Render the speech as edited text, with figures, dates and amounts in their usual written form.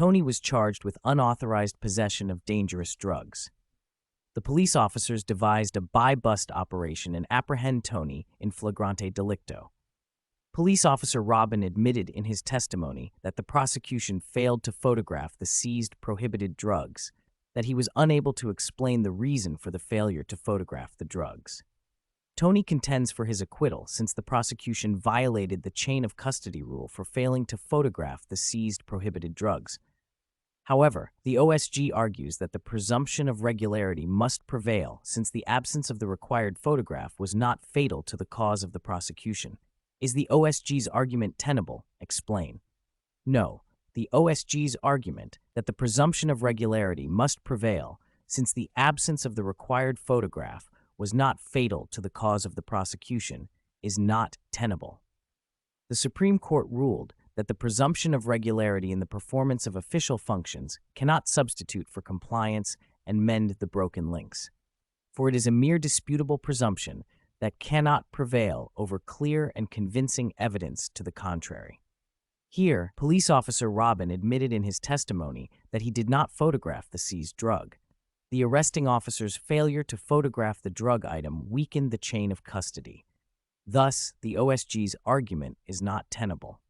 Tony was charged with unauthorized possession of dangerous drugs. The police officers devised a buy-bust operation and apprehend Tony in flagrante delicto. Police officer Robin admitted in his testimony that the prosecution failed to photograph the seized prohibited drugs, that he was unable to explain the reason for the failure to photograph the drugs. Tony contends for his acquittal since the prosecution violated the chain of custody rule for failing to photograph the seized prohibited drugs. However, the OSG argues that the presumption of regularity must prevail since the absence of the required photograph was not fatal to the cause of the prosecution. Is the OSG's argument tenable? Explain. No, the OSG's argument that the presumption of regularity must prevail since the absence of the required photograph was not fatal to the cause of the prosecution is not tenable. The Supreme Court ruled that the presumption of regularity in the performance of official functions cannot substitute for compliance and mend the broken links, for it is a mere disputable presumption that cannot prevail over clear and convincing evidence to the contrary. Here, police officer Robin admitted in his testimony that he did not photograph the seized drug. The arresting officer's failure to photograph the drug item weakened the chain of custody. Thus, the OSG's argument is not tenable.